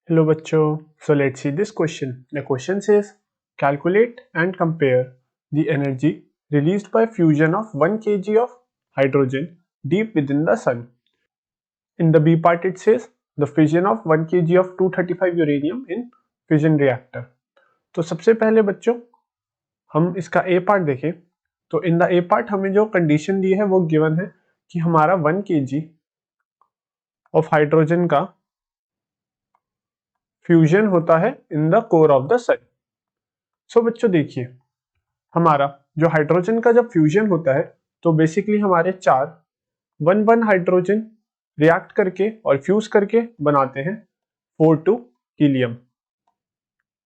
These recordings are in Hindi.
Hello bachcho. So let's see this question. The question says calculate and compare the energy released by fusion of 1 kg of hydrogen deep within the sun. In the B part it says the fission of 1 kg of 235 uranium in fission reactor. तो सबसे पहले बच्चों हम इसका ए पार्ट देखें तो इन द ए पार्ट हमें जो कंडीशन दी है वो गिवन है कि हमारा 1 kg ऑफ हाइड्रोजन का फ्यूजन होता है in the core of the sun. So बच्चों देखिए हमारा जो हाइड्रोजन का जब फ्यूजन होता है तो बेसिकली हमारे चार वन वन हाइड्रोजन रिएक्ट करके और फ्यूज करके बनाते हैं 4 हीलियम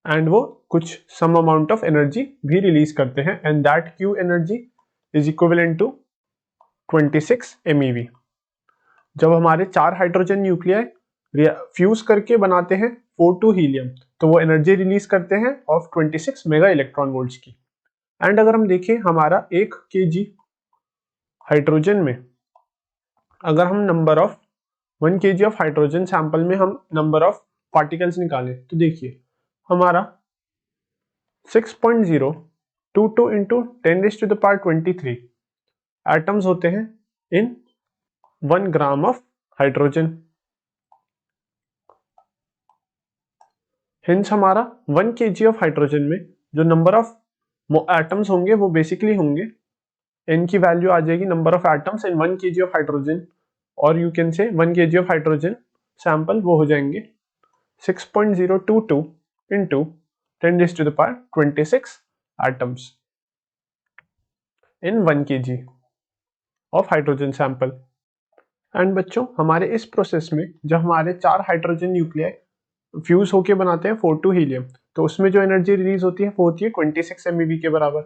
एंड वो कुछ सम अमाउंट ऑफ एनर्जी भी रिलीज करते हैं and that Q energy is equivalent to 26 MeV। जब हमारे चार हाइड्रोजन न्यूक्लियाई फ्यूज करके बनाते हैं 4 हीलियम तो वो एनर्जी रिलीज करते हैं ऑफ 26 मेगा इलेक्ट्रॉन वोल्ट्स की। एंड अगर हम देखें हमारा 1 kg हाइड्रोजन में अगर हम number of 1 kg of hydrogen sample में हम नंबर ऑफ पार्टिकल्स निकालें तो देखिए हमारा 6.022 इंटू 10⁻23 एटम्स होते हैं इन 1 ग्राम ऑफ हाइड्रोजन। हिंस हमारा 1 kg ऑफ हाइड्रोजन में जो नंबर ऑफ एटम्स होंगे वो बेसिकली होंगे n की वैल्यू आ जाएगी number of atoms in 1 kg of hydrogen और यू कैन से 1 kg ऑफ हाइड्रोजन सैंपल वो हो जाएंगे 6.022 into 10⁻26 atoms in 1 kg of hydrogen sample. And बच्चों हमारे इस प्रोसेस में जब हमारे चार हाइड्रोजन न्यूक्लियाई फ्यूज होके बनाते हैं 4 हीलियम तो उसमें जो एनर्जी रिलीज होती है वो होती है 26 MeV के बराबर।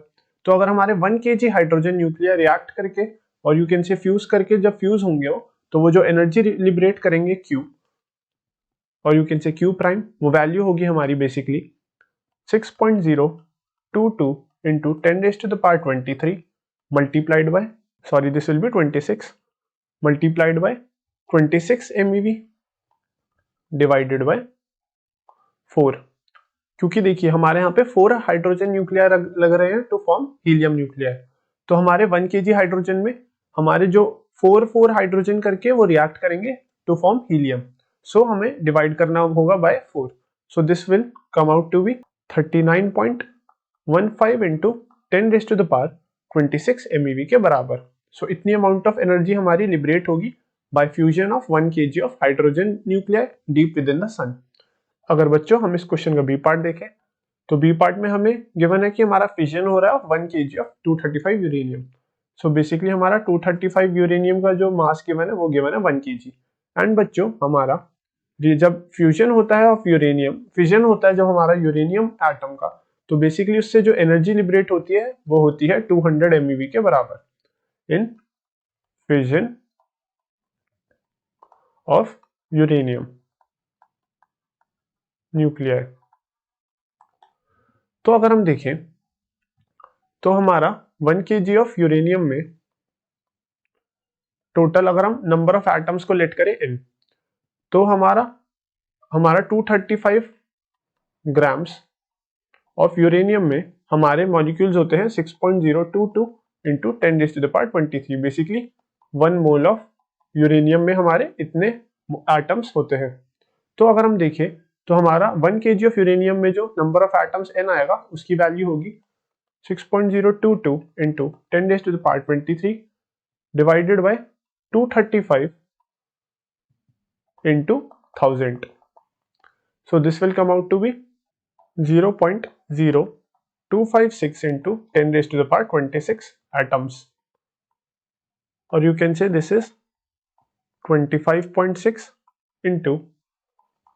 तो अगर हमारे 1 kg हाइड्रोजन न्यूक्लियर रिएक्ट करके और यू कैन से फ्यूज करके जब फ्यूज होंगे तो वो जो एनर्जी लिबरेट करेंगे Q और यू कैन से Q प्राइम वो वैल्यू होगी हमारी basically 6.022 into 10⁻23 multiplied by this will be 26 multiplied by 26 MeV divided by 4 क्योंकि देखिए हमारे यहाँ पे 4 हाइड्रोजन न्यूक्लियर लग रहे हैं टू फॉर्म हीलियम न्यूक्लियर। तो हमारे 1 kg हाइड्रोजन में हमारे जो 4 हाइड्रोजन करके वो रिएक्ट करेंगे टू फॉर्म हीलियम। सो हमें डिवाइड करना होगा by 4। So this will come out to be 39.15 into 10⁻26 MeV के बराबर। सो इतनी अमाउंट ऑफ एनर्जी हमारी लिबरेट होगी by fusion of 1 kg of hydrogen nuclear deep within the sun. अगर बच्चों हम इस क्वेश्चन का बी पार्ट देखें तो बी पार्ट में हमें गिवन है कि हमारा फिजन हो रहा है 1 kg of 235 uranium. So basically हमारा 235 यूरेनियम का जो मास गिवन है वो गिवन है 1 kg। एंड बच्चों हमारा जब फ्यूजन होता है ऑफ यूरेनियम फिजन होता है जब हमारा यूरेनियम एटम का तो बेसिकली उससे जो एनर्जी लिबरेट होती है वो होती है 200 MeV के बराबर इन फिजन ऑफ यूरेनियम न्यूक्लियर। तो अगर हम देखें तो हमारा 1 kg ऑफ यूरेनियम में टोटल अगर हम नंबर ऑफ एटम्स को लेट करें n तो हमारा 235 ग्राम्स ऑफ यूरेनियम में हमारे मॉलिक्यूल्स होते हैं 6.022 into 10⁻23 basically 1 mole of uranium में हमारे इतने एटम्स होते हैं। तो अगर हम देखें तो हमारा 1 kg ऑफ यूरेनियम में जो नंबर ऑफ एटम्स n आएगा उसकी वैल्यू होगी 6.022 into 10⁻23 divided by 235 into 1000। So this will come out to be 0.0256 into 10⁻26 atoms और you can say this is 25.6 into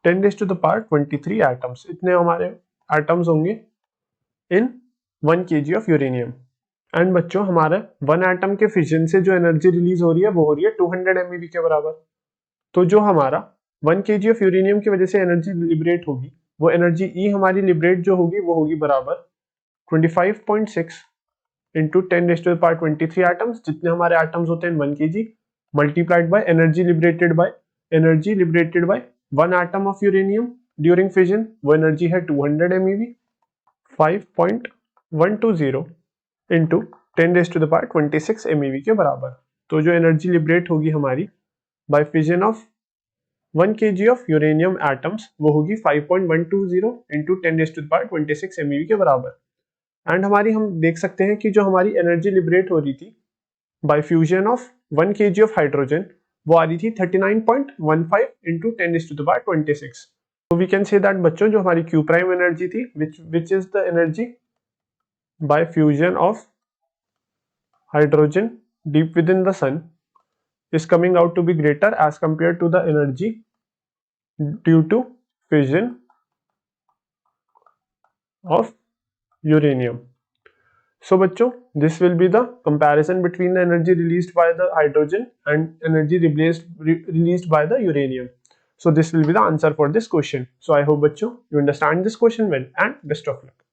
10⁻23 atoms. इतने हमारे एटम्स होंगे in 1 kg of uranium. And बच्चों हमारे 1 एटम के फिजन से जो एनर्जी रिलीज हो रही है वो हो रही है 200 MeV के बराबर। तो जो हमारा 1 kg ऑफ यूरेनियम की वजह से एनर्जी लिबरेट होगी वो एनर्जी E हमारी लिबरेट जो होगी वो होगी बराबर 25.6 इंटू 10⁻23 एटम्स जितने हमारे एटम्स होते हैं 1 kg multiplied by energy liberated bye 1 atom of uranium during fission, वो एनर्जी है 200 MeV, 5.120 इंटू 10⁻26 MeV के बराबर। तो जो एनर्जी लिबरेट होगी हमारी by fission of 1 kg of uranium atoms, वो होगी 5.120 इंटू 10⁻26 MeV के बराबर। एंड हमारी हम देख सकते हैं कि जो हमारी एनर्जी लिबरेट हो रही थी bye fusion of 1 kg of hydrogen, वो आ रही थी 39.15 इंटू 10⁻26। तो वी कैन से दैट बच्चों, जो हमारी क्यू प्राइम एनर्जी थी which is the energy by fusion of hydrogen deep within the sun is coming out to be greater as compared to the energy due to fission of uranium. So बच्चों, this will be the comparison between the energy released by the hydrogen and energy released by the uranium. So this will be the answer for this question. So I hope बच्चों you understand this question well and best of luck.